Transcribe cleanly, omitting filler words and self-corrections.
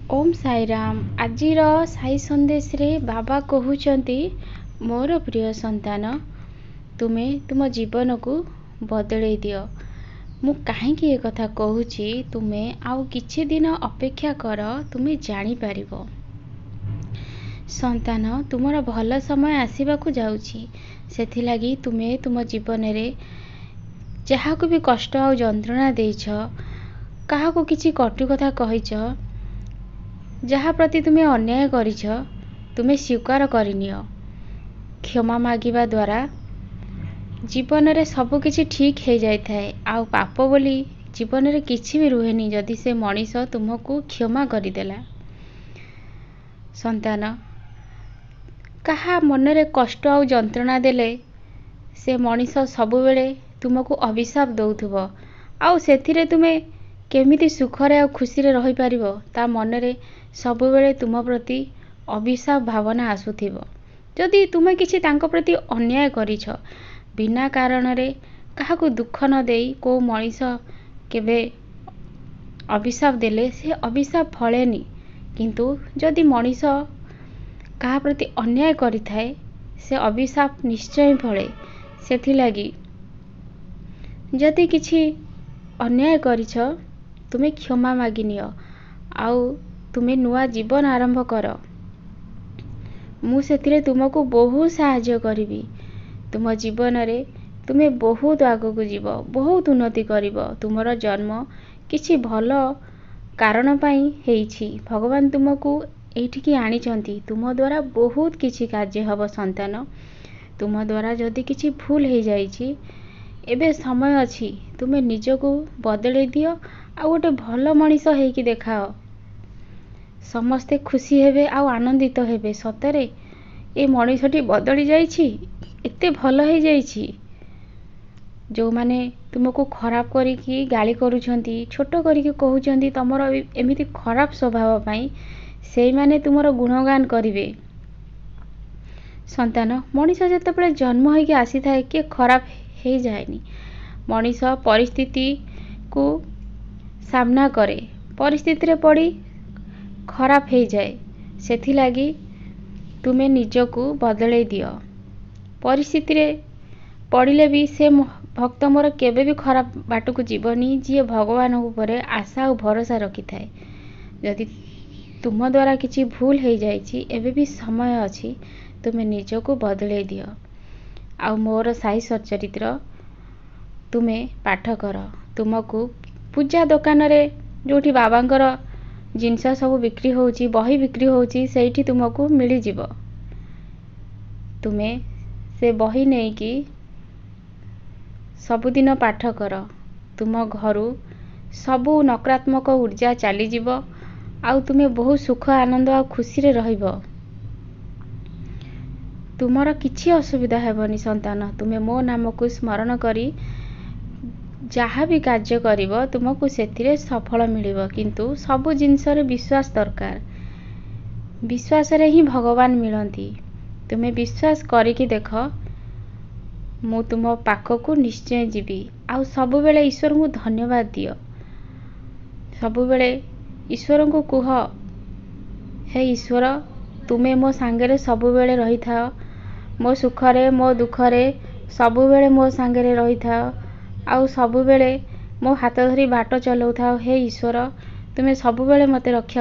ओम साईराम। आजिर साई संदेश रे बाबा कहउचंती मोर प्रिय संतान तुमे तुम जीवन को बदले दियो। मु काहेकि ए कथा कहूची तुमे आउ किछि दिन अपेक्षा कर, तुमे जानी पारिबो। संतान तुमर भल समय आसीबाकू जाउची, सेथि लागी तुमे तुम जीवन रे जहा को भी कष्ट आ जंत्रणा देइछ, काहा को किछि कटु कथा कहिछ, जहा प्रति तुमे अन्याय करिछ, तुमे स्वीकार करिनियो। क्षमा मागिबा द्वारा जीवन रे सब किछि ठीक हे जाय थाए। आ पाप बोली जीवन रे किछि भी रुहेनी जदि से मनीष तुमको क्षमा करि देला। संतान कहा मन रे कष्ट आ जंत्रणा देले से मनीष सबु बेले तुमको अभिशाप दउथबो, आ सेथिरे तुमे केमिति सुखरे आ खुशी रे रहि पारिबो ता मन रे सबु बेले तुम प्रति अभिशाप भावना आसुथिबो। जदि तुमे किछि तांको प्रति अन्याय करिछ, बिना कारण रे काहाकू दुख न देई को मनीष केबे अभिशाप देले से अभिशाप फलेनी, किंतु जदि मनीष काहा प्रति अन्याय करि थाए से अभिशाप निश्चय फले। सेथि लागी जदि किछि अन्याय करिछ तुमे क्षमा मागी नियो, आउ तुमे नुआ जीवन आरंभ कर। मु सेथिरे तुमको बहुत सहाय्य करिवि। तुम जीवन रे तुमे बहुत आगो को जीव, बहुत उन्नति करिवो। तुमर जन्म किछि भल कारण पई हेइछि। भगवान तुमको एठिकी आनिचंती, तुम द्वारा बहुत किछि कार्य हब। संतान तुम द्वारा जदि किछि भूल हे जाइछि, एबे समय अछि तुमे निजको बदले दियो, आ गोटे भल मनीष हेइकी देखाओ। समस्ते खुशी हेबे आ आनंदित हेबे। सतरे ए मनीषटी बदली जाइछि, एते भल हे जाइछि। जो माने तुमको खराब करिकी गाली करूछंती, छोट करिकी कहउछंती तमरो एमिति खराब स्वभाव पई, सेई माने तुमरो गुणगान करिवे। संतान मनीष जेतेबेले जन्म होइके आसी थाए के खराब हे जाएनी। मनीष परिस्थिति को सामना करे, परिस्थिति रे पड़ी खराब हे जाए। सेथि लागी तुमे निजको बदले दियो। परिस्थिति रे पड़िले भी से भक्त मोर केबे भी खराब बाट को जीवनी, जी भगवान ऊपर आशा और भरोसा रखि थाए। जदि तुम द्वारा किछि भूल हे जाइछि, एबे भी समय अछि तुमे निजको बदले दियो। आ मोर साई सच्चरित्र तुमे पाठ कर। तुमको पूजा दुकान रे जोठी बाबांकर जिनस सब बिक्री होउची, बही बिक्री होउची, सेठी तुमको मिली जिवो। तुमे से बही नहीं कि सबुदिन पाठ कर। तुम घरु सबु नकारात्मक ऊर्जा चली जिवो, आउ तुमे बहुत सुख आनंद आ खुशी रे रहिबो। तुमर किछि असुविधा हेबनी। संतान तुमे मो नाम को स्मरण करी जहाँ भी कार्य करिवो तुमको सेथिरे सफल मिलिवो। किंतु सबु जिनस रे विश्वास दरकार। विश्वास रे ही भगवान मिलंती। तुमे विश्वास करिकी देख, मु तुम पाख को निश्चय जीवी। आउ सबु बेले ईश्वर को धन्यवाद दियो। सबु बेले ईश्वर को कुह, हे ईश्वर तुमे मो सांगरे सबु बेले रही थाओ। मो सुखरे मो दुखरे सबु बेले मो सांगरे रही थाओ। आउ सबु बेले मो हाथ धरी बाट चलाउ थाओ। हे ईश्वर तुमे सबु बेले मते रक्षा